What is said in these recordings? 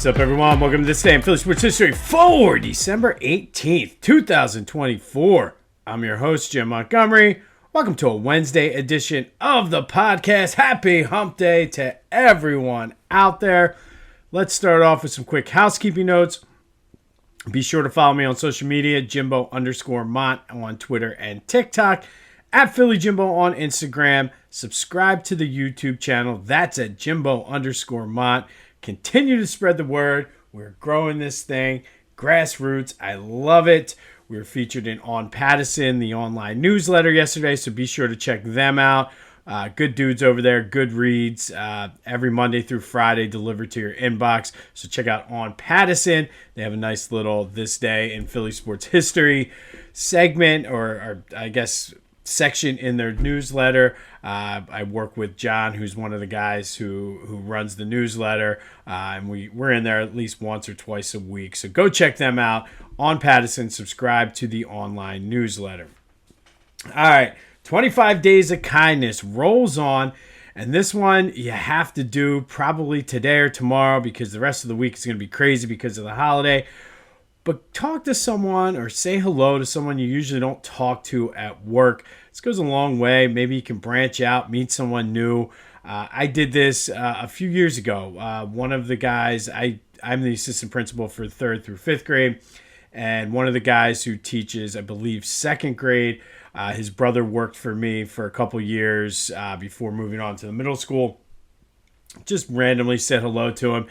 What's up, everyone? Welcome to this day in Philly Sports History for December 18th, 2024. I'm your host, Jim Montgomery. Welcome to a Wednesday edition of the podcast. Happy Hump Day to everyone out there. Let's start off with some quick housekeeping notes. Be sure to follow me on social media, Jimbo_Mont on Twitter and TikTok, at Philly Jimbo on Instagram. Subscribe to the YouTube channel. That's at Jimbo_Mont. Continue to spread the word. We're growing this thing. Grassroots. I love it. We were featured in On Pattison, the online newsletter yesterday, so be sure to check them out. Good dudes over there, good reads, every Monday through Friday delivered to your inbox. So check out On Pattison. They have a nice little This Day in Philly Sports History segment, or I guess section in their newsletter. I work with John, who's one of the guys who runs the newsletter, and we're in there at least once or twice a week. So go check them out on Pattison. Subscribe to the online newsletter. All right, 25 Days of Kindness rolls on, and this one you have to do probably today or tomorrow because the rest of the week is going to be crazy because of the holiday. But talk to someone or say hello to someone you usually don't talk to at work. This goes a long way. Maybe you can branch out, meet someone new. I did this a few years ago. One of the guys, I'm the assistant principal for 3rd through 5th grade, and one of the guys who teaches, I believe, 2nd grade, his brother worked for me for a couple years before moving on to the middle school. Just randomly said hello to him.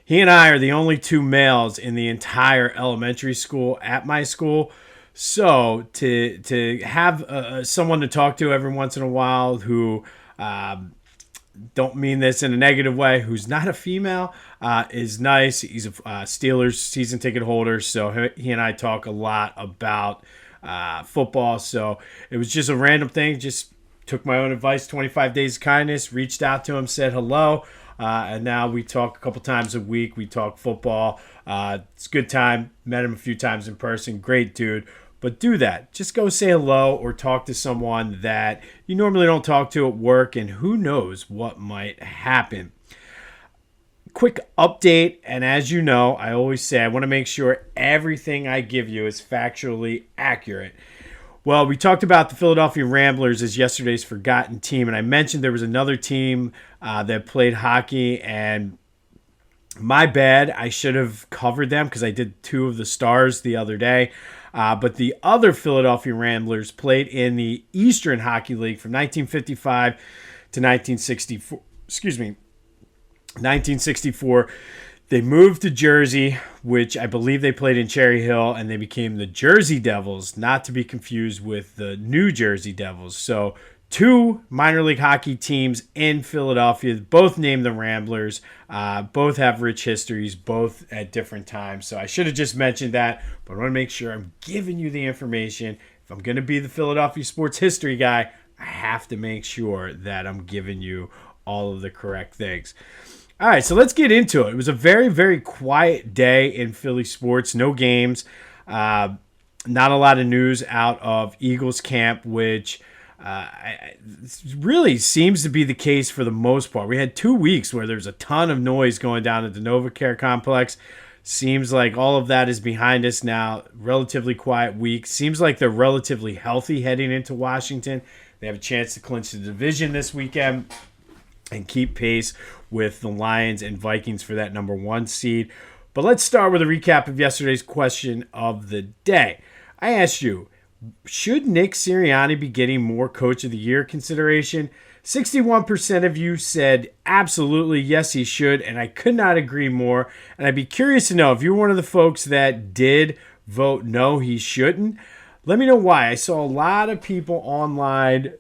He and I are the only two males in the entire elementary school at my school. So to have someone to talk to every once in a while who don't mean this in a negative way, who's not a female, is nice. He's a Steelers season ticket holder, so he and I talk a lot about football. So it was just a random thing. Just took my own advice, 25 Days of Kindness, reached out to him, said hello. And now we talk a couple times a week. We talk football. It's a good time. Met him a few times in person. Great dude. But do that. Just go say hello or talk to someone that you normally don't talk to at work, and who knows what might happen. Quick update, and as you know, I always say I want to make sure everything I give you is factually accurate. Well, we talked about the Philadelphia Ramblers as yesterday's forgotten team, and I mentioned there was another team that played hockey, and my bad, I should have covered them because I did 2 of the Stars the other day. But the other Philadelphia Ramblers played in the Eastern Hockey League from 1955 to 1964. 1964. They moved to Jersey, which I believe they played in Cherry Hill, and they became the Jersey Devils, not to be confused with the New Jersey Devils. So 2 minor league hockey teams in Philadelphia, both named the Ramblers, both have rich histories, both at different times. So I should have just mentioned that, but I want to make sure I'm giving you the information. If I'm going to be the Philadelphia sports history guy, I have to make sure that I'm giving you all of the correct things. All right, so let's get into it. It was a very, very quiet day in Philly sports. No games. Not a lot of news out of Eagles camp, which really seems to be the case for the most part. We had 2 weeks where there's a ton of noise going down at the NovaCare complex. Seems like all of that is behind us now. Relatively quiet week. Seems like they're relatively healthy heading into Washington. They have a chance to clinch the division this weekend and keep pace with the Lions and Vikings for that number 1 seed. But let's start with a recap of yesterday's question of the day. I asked you, should Nick Sirianni be getting more Coach of the Year consideration? 61% of you said absolutely, yes, he should, and I could not agree more. And I'd be curious to know if you're one of the folks that did vote no, he shouldn't. Let me know why. I saw a lot of people online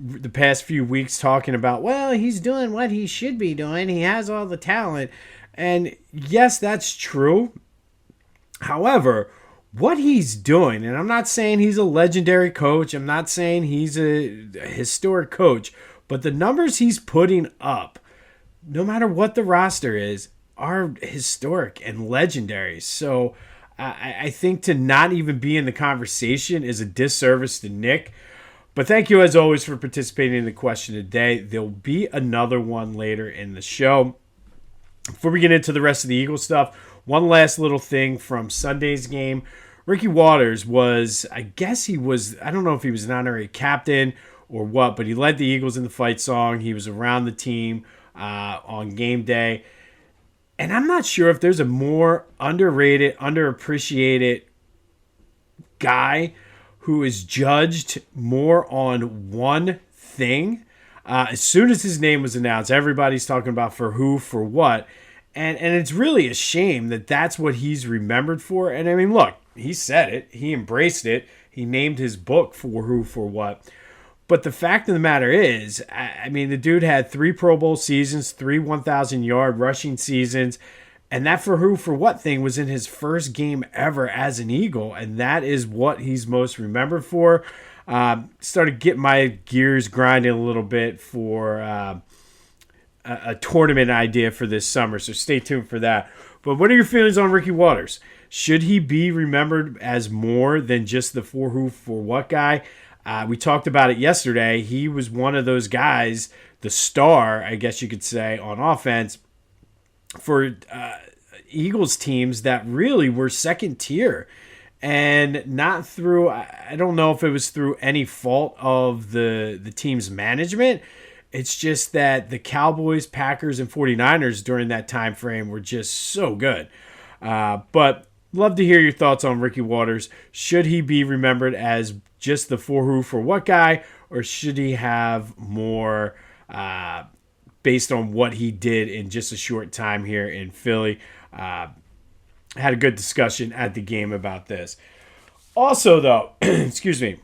the past few weeks talking about, well, he's doing what he should be doing. He has all the talent. And yes, that's true. However, what he's doing, and I'm not saying he's a legendary coach. I'm not saying he's a historic coach. But the numbers he's putting up, no matter what the roster is, are historic and legendary. So I think to not even be in the conversation is a disservice to Nick. But thank you, as always, for participating in the question today. There'll be another one later in the show. Before we get into the rest of the Eagles stuff, one last little thing from Sunday's game. Ricky Watters was, I don't know if he was an honorary captain or what, but he led the Eagles in the fight song. He was around the team on game day. And I'm not sure if there's a more underrated, underappreciated guy who is judged more on one thing. As soon as his name was announced, everybody's talking about for who, for what. And it's really a shame that that's what he's remembered for. And I mean, look, he said it. He embraced it. He named his book for who, for what. But the fact of the matter is, I mean, the dude had 3 Pro Bowl seasons, 3 1,000-yard rushing seasons. And that for who, for what thing was in his first game ever as an Eagle. And that is what he's most remembered for. Started getting my gears grinding a little bit for a tournament idea for this summer. So stay tuned for that. But what are your feelings on Ricky Watters? Should he be remembered as more than just the for who, for what guy? We talked about it yesterday. He was one of those guys, the star, I guess you could say, on offense for Eagles teams that really were second tier. And not through, I don't know if it was through any fault of the team's management. It's just that the Cowboys, Packers, and 49ers during that time frame were just so good. But love to hear your thoughts on Ricky Watters. Should he be remembered as just the for who, for what guy, or should he have more based on what he did in just a short time here in Philly? Had a good discussion at the game about this. Also, though, excuse me,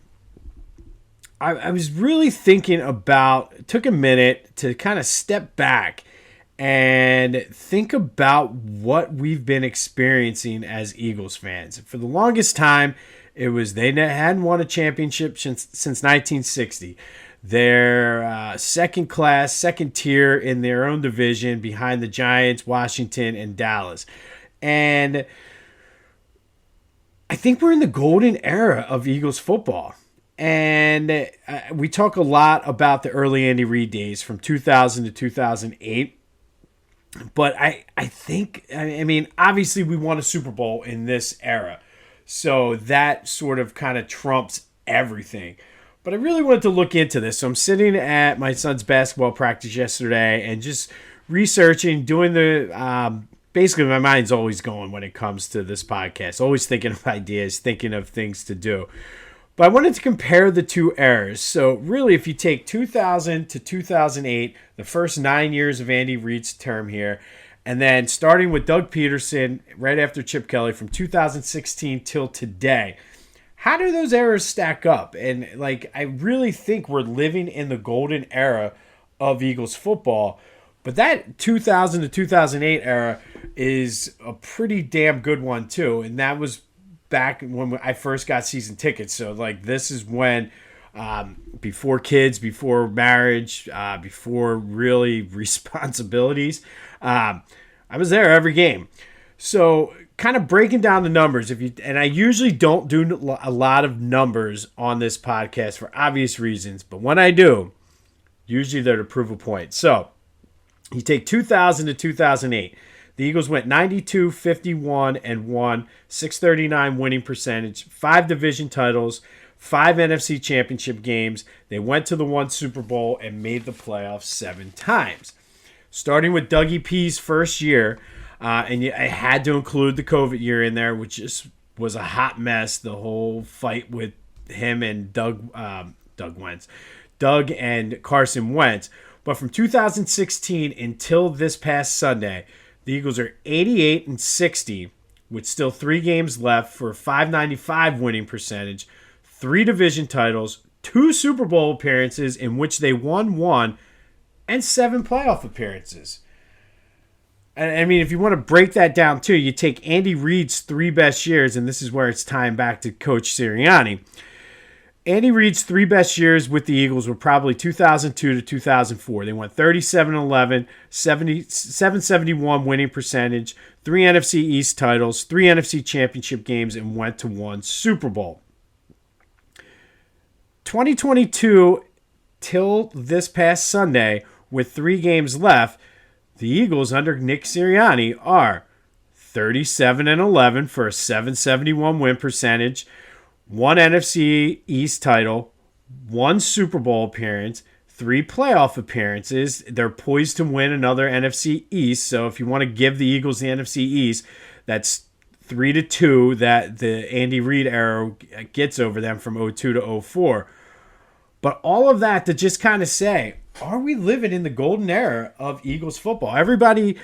I was really thinking about, took a minute to kind of step back and think about what we've been experiencing as Eagles fans. For the longest time, it was they hadn't won a championship since 1960. They're second class, second tier in their own division behind the Giants, Washington, and Dallas. And I think we're in the golden era of Eagles football. And we talk a lot about the early Andy Reid days from 2000 to 2008. But I think, I mean, obviously we won a Super Bowl in this era. So that sort of kind of trumps everything. But I really wanted to look into this. So I'm sitting at my son's basketball practice yesterday and just researching, doing the... basically, my mind's always going when it comes to this podcast. Always thinking of ideas, thinking of things to do. But I wanted to compare the two eras. So really, if you take 2000 to 2008, the first 9 years of Andy Reid's term here, and then starting with Doug Peterson right after Chip Kelly from 2016 till today, how do those eras stack up? And like, I really think we're living in the golden era of Eagles football. But that 2000 to 2008 era is a pretty damn good one, too. And that was back when I first got season tickets. So, like, this is when, before kids, before marriage, before really responsibilities, I was there every game. So, kind of breaking down the numbers. And I usually don't do a lot of numbers on this podcast for obvious reasons. But when I do, usually they're to prove a point. So, you take 2000 to 2008. The Eagles went 92, 51, and 1, 639 winning percentage, 5 division titles, 5 NFC championship games. They went to the 1 Super Bowl and made the playoffs 7 times. Starting with Dougie P's first year, and I had to include the COVID year in there, which just was a hot mess, the whole fight with him and Doug and Carson Wentz. But from 2016 until this past Sunday, the Eagles are 88-60 with still 3 games left for a 595 winning percentage, 3 division titles, 2 Super Bowl appearances in which they won 1, and 7 playoff appearances. And I mean, if you want to break that down too, you take Andy Reid's 3 best years, and this is where it's tying back to Coach Sirianni. Andy Reid's 3 best years with the Eagles were probably 2002 to 2004. They went 37-11, 771 winning percentage, 3 NFC East titles, 3 NFC championship games, and went to 1 Super Bowl. 2022 till this past Sunday, with 3 games left, The Eagles under Nick Sirianni are 37-11 for a 771 win percentage, one NFC East title, one Super Bowl appearance, 3 playoff appearances. They're poised to win another NFC East. So if you want to give the Eagles the NFC East, that's 3-2 that the Andy Reid era gets over them from 02 to 04. But all of that to just kind of say, are we living in the golden era of Eagles football? Everybody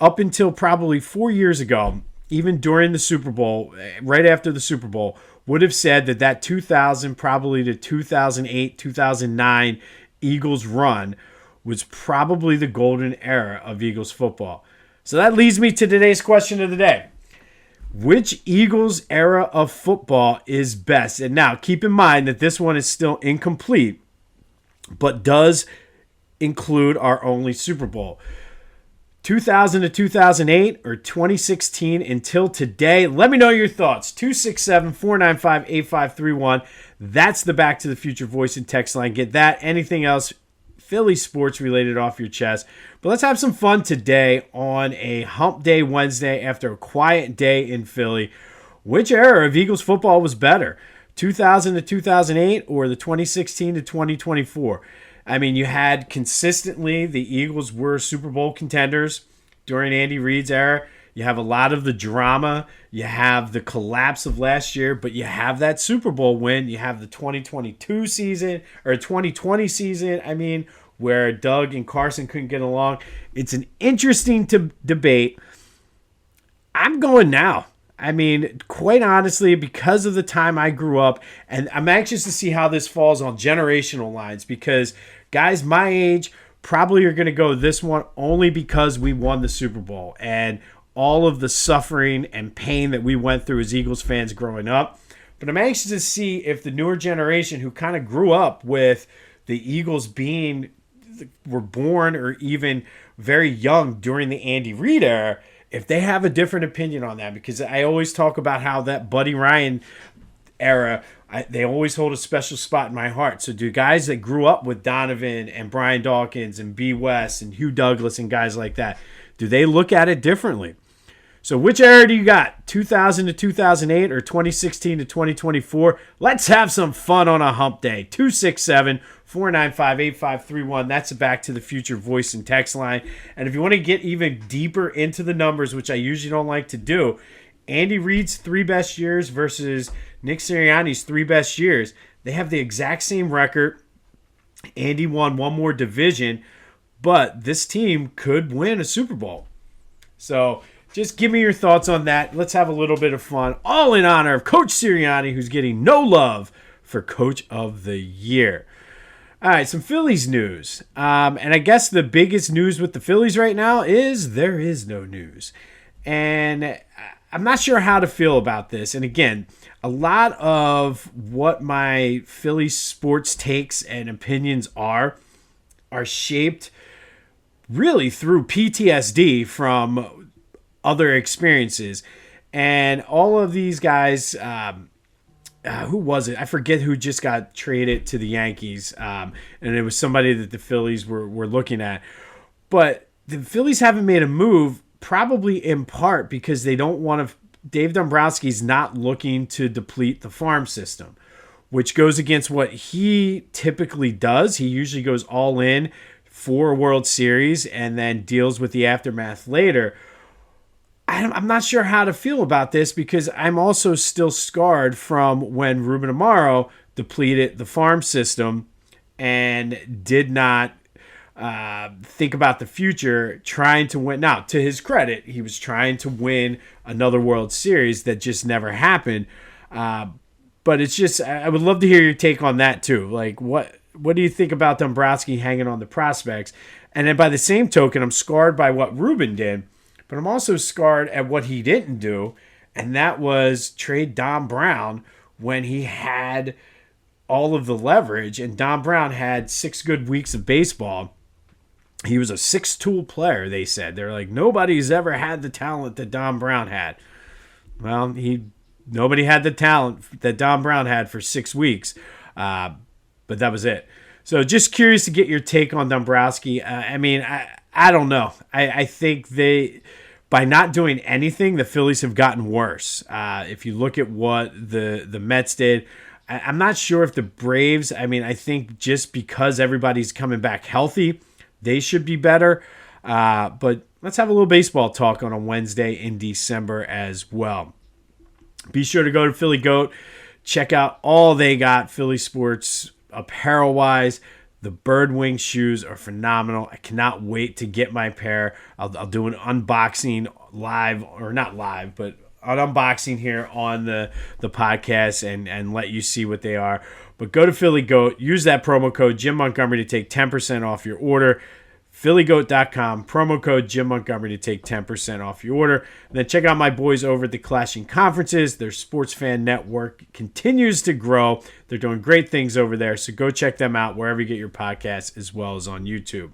up until probably 4 years ago, even during the Super Bowl, right after the Super Bowl, would have said that 2000 probably to 2008, 2009 Eagles run was probably the golden era of Eagles football. So that leads me to today's question of the day. Which Eagles era of football is best? And now, keep in mind that this one is still incomplete, but does include our only Super Bowl. 2000 to 2008 or 2016 until today? Let me know your thoughts. 267-495-8531. That's the Back to the Future voice and text line. Get that. Anything else Philly sports related off your chest. But let's have some fun today on a Hump Day Wednesday after a quiet day in Philly. Which era of Eagles football was better? 2000 to 2008 or the 2016 to 2024? I mean, you had consistently the Eagles were Super Bowl contenders during Andy Reid's era. You have a lot of the drama. You have the collapse of last year, but you have that Super Bowl win. You have the 2022 season or 2020 season, where Doug and Carson couldn't get along. It's an interesting debate. I'm going now. Quite honestly, because of the time I grew up, and I'm anxious to see how this falls on generational lines because guys my age probably are going to go this one only because we won the Super Bowl and all of the suffering and pain that we went through as Eagles fans growing up. But I'm anxious to see if the newer generation who kind of grew up with the Eagles were born or even very young during the Andy Reid era, if they have a different opinion on that, because I always talk about how that Buddy Ryan era, they always hold a special spot in my heart. So do guys that grew up with Donovan and Brian Dawkins and B. West and Hugh Douglas and guys like that, do they look at it differently? So which era do you got? 2000 to 2008 or 2016 to 2024? Let's have some fun on a hump day. 267-495-8531. That's the Back to the Future voice and text line. And if you want to get even deeper into the numbers, which I usually don't like to do, Andy Reid's 3 best years versus Nick Sirianni's 3 best years, they have the exact same record. Andy won one more division, but this team could win a Super Bowl. So just give me your thoughts on that. Let's have a little bit of fun, all in honor of Coach Sirianni, who's getting no love for Coach of the Year. All right, some Phillies news. And I guess the biggest news with the Phillies right now is there is no news. And I'm not sure how to feel about this. And again, a lot of what my Phillies sports takes and opinions are shaped really through PTSD from other experiences. And all of these guys, who was it? I forget who just got traded to the Yankees. And it was somebody that the Phillies were looking at. But the Phillies haven't made a move, probably in part because they don't want to. Dave Dombrowski's not looking to deplete the farm system, which goes against what he typically does. He usually goes all in for a World Series and then deals with the aftermath later. I'm not sure how to feel about this because I'm also still scarred from when Ruben Amaro depleted the farm system and did not think about the future, trying to win. Now, to his credit, he was trying to win another World Series that just never happened. But it's just, I would love to hear your take on that too. Like, what do you think about Dombrowski hanging on the prospects? And then by the same token, I'm scarred by what Ruben did. But I'm also scarred at what he didn't do, and that was trade Dom Brown when he had all of the leverage, and Dom Brown had 6 good weeks of baseball. He was a 6-tool player, they said. They're like, nobody's ever had the talent that Dom Brown had. Well, nobody had the talent that Dom Brown had for 6 weeks, but that was it. So just curious to get your take on Dombrowski. I don't know. I think by not doing anything, the Phillies have gotten worse. If you look at what the Mets did, I'm not sure if the Braves, I think just because everybody's coming back healthy, they should be better. But let's have a little baseball talk on a Wednesday in December as well. Be sure to go to Philly Goat. Check out all they got Philly sports apparel-wise. The bird wing shoes are phenomenal. I cannot wait to get my pair. I'll do an unboxing live, or not live, but an unboxing here on the podcast and let you see what they are. But go to Philly Goat. Use that promo code Jim Montgomery to take 10% off your order. PhillyGoat.com, promo code Jim Montgomery to take 10% off your order. And then check out my boys over at the Clashing Conferences. Their sports fan network continues to grow. They're doing great things over there, so go check them out wherever you get your podcasts as well as on YouTube.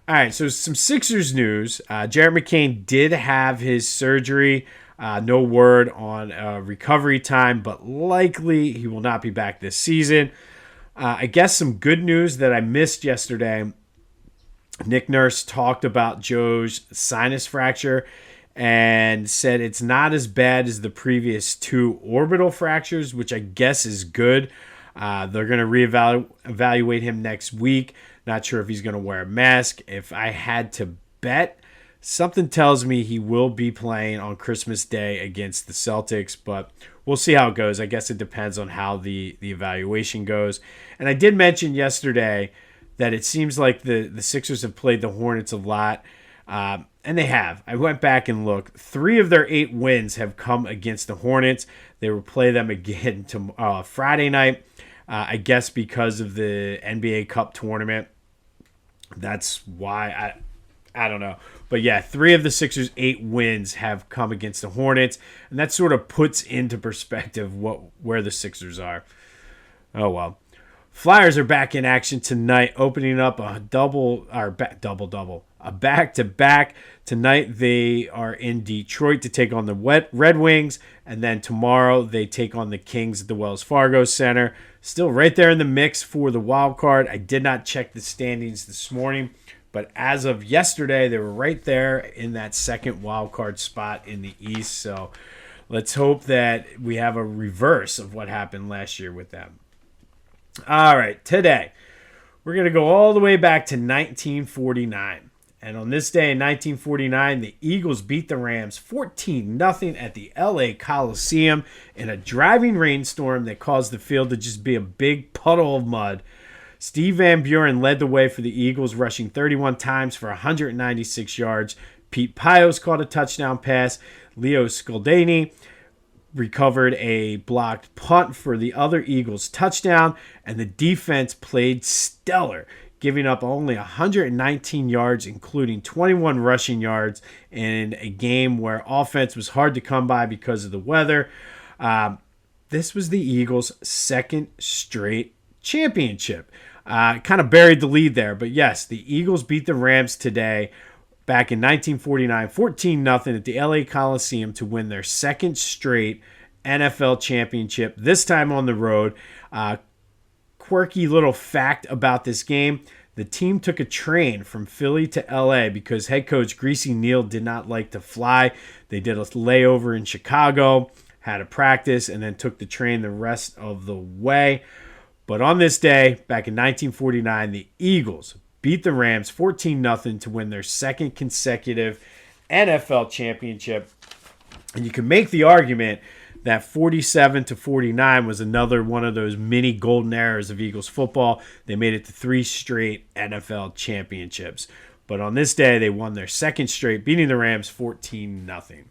All right, so some Sixers news. Jarrett McCain did have his surgery. No word on recovery time, but likely he will not be back this season. I guess some good news that I missed yesterday. Nick Nurse talked about Joe's sinus fracture and said it's not as bad as the previous 2 orbital fractures, which I guess is good. They're going to reevaluate him next week. Not sure if he's going to wear a mask. If I had to bet, something tells me he will be playing on Christmas Day against the Celtics, but we'll see how it goes. I guess it depends on how the evaluation goes. And I did mention yesterday that it seems like the Sixers have played the Hornets a lot, and they have. I went back and looked. 3 of their 8 wins have come against the Hornets. They will play them again Friday night, I guess because of the NBA Cup tournament. That's why I don't know. But yeah, 3 of the Sixers' 8 wins have come against the Hornets, and that sort of puts into perspective where the Sixers are. Oh, well. Flyers are back in action tonight, opening up a back-to-back. Tonight they are in Detroit to take on the Red Wings, and then tomorrow they take on the Kings at the Wells Fargo Center. Still right there in the mix for the wild card. I did not check the standings this morning, but as of yesterday, they were right there in that second wild card spot in the East. So let's hope that we have a reverse of what happened last year with them. All right, today we're going to go all the way back to 1949. And on this day in 1949, the Eagles beat the Rams 14-0 at the LA Coliseum in a driving rainstorm that caused the field to just be a big puddle of mud. Steve Van Buren led the way for the Eagles, rushing 31 times for 196 yards. Pete Pios caught a touchdown pass. Leo Scaldini recovered a blocked punt for the other Eagles touchdown, and the defense played stellar, giving up only 119 yards, including 21 rushing yards in a game where offense was hard to come by because of the weather. This was the Eagles' second straight championship. Kind of buried the lead there, but yes, the Eagles beat the Rams today back in 1949, 14-0 at the LA Coliseum to win their second straight NFL championship, this time on the road. Quirky little fact about this game, the team took a train from Philly to LA because head coach Greasy Neale did not like to fly. They did a layover in Chicago, had a practice, and then took the train the rest of the way. But on this day, back in 1949, the Eagles beat the Rams 14-0 to win their second consecutive NFL championship. And you can make the argument that 47-49 was another one of those mini golden eras of Eagles football. They made it to 3 straight NFL championships. But on this day, they won their second straight, beating the Rams 14-0.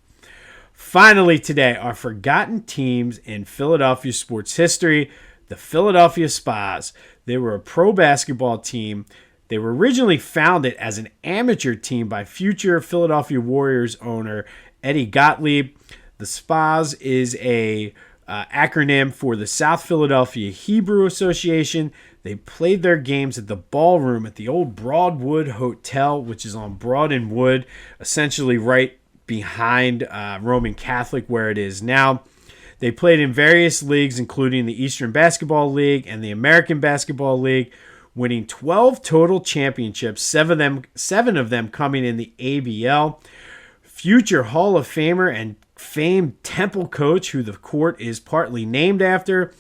Finally today, our forgotten teams in Philadelphia sports history, the Philadelphia Spas. They were a pro basketball team. They were originally founded as an amateur team by future Philadelphia Warriors owner Eddie Gottlieb. The Spas is a acronym for the South Philadelphia Hebrew Association. They played their games at the ballroom at the old Broadwood Hotel, which is on Broad and Wood, essentially right behind Roman Catholic where it is now. They played in various leagues, including the Eastern Basketball League and the American Basketball League, winning 12 total championships, seven of them coming in the ABL. Future Hall of Famer and famed Temple coach, who the court is partly named after,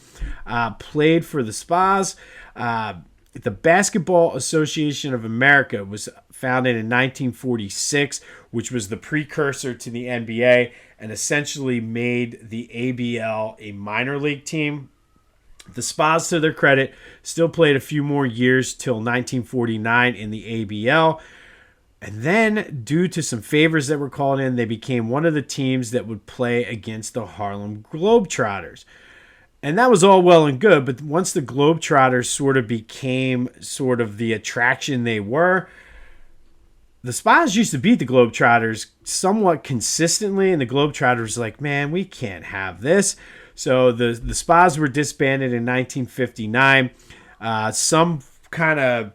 played for the Spas. The Basketball Association of America was founded in 1946, which was the precursor to the NBA and essentially made the ABL a minor league team. The Spas, to their credit, still played a few more years till 1949 in the ABL. And then, due to some favors that were called in, they became one of the teams that would play against the Harlem Globetrotters. And that was all well and good, but once the Globetrotters sort of became sort of the attraction they were, the Spas used to beat the Globetrotters somewhat consistently, and the Globetrotters were like, man, we can't have this. So the Spas were disbanded in 1959. Some kind of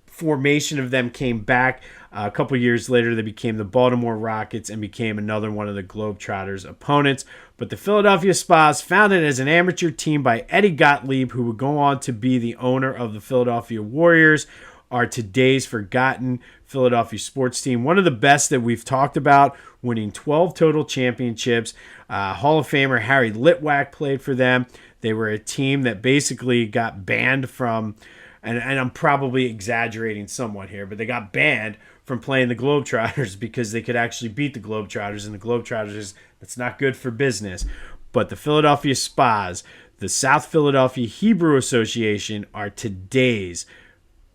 formation of them came back. A couple years later, they became the Baltimore Rockets and became another one of the Globetrotters' opponents. But the Philadelphia Spas, founded as an amateur team by Eddie Gottlieb, who would go on to be the owner of the Philadelphia Warriors, are today's forgotten Philadelphia sports team. One of the best that we've talked about, winning 12 total championships. Hall of Famer Harry Litwack played for them. They were a team that basically got banned from, and I'm probably exaggerating somewhat here, but they got banned from playing the Globetrotters because they could actually beat the Globetrotters, and the Globetrotters, that's not good for business. But the Philadelphia Spas, the South Philadelphia Hebrew Association, are today's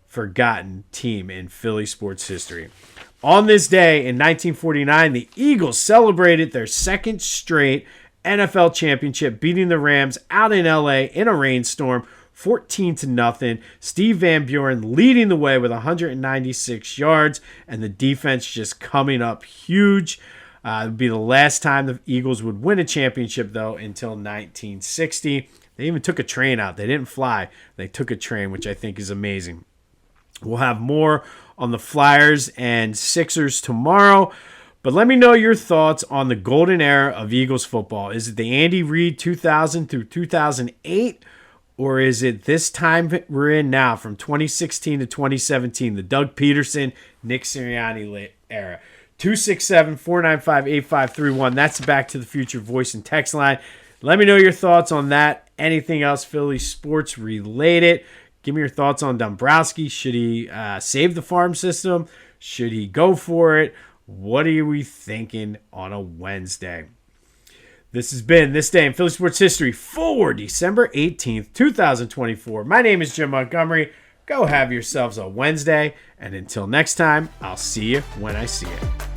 forgotten team in Philly sports history. On this day in 1949, the Eagles celebrated their second straight NFL championship, beating the Rams out in LA in a rainstorm, 14-0. Steve Van Buren leading the way with 196 yards, and the defense just coming up huge. It would be the last time the Eagles would win a championship, though, until 1960. They even took a train out. They didn't fly. They took a train, which I think is amazing. We'll have more on the Flyers and Sixers tomorrow. But let me know your thoughts on the golden era of Eagles football. Is it the Andy Reid 2000 through 2008? Or is it this time we're in now, from 2016 to 2017, the Doug Peterson, Nick Sirianni era? 267-495-8531. That's the Back to the Future voice and text line. Let me know your thoughts on that. Anything else Philly sports related? Give me your thoughts on Dombrowski. Should he save the farm system? Should he go for it? What are we thinking on a Wednesday? This has been This Day in Philly Sports History for December 18th, 2024. My name is Jim Montgomery. Go have yourselves a Wednesday. And until next time, I'll see you when I see you.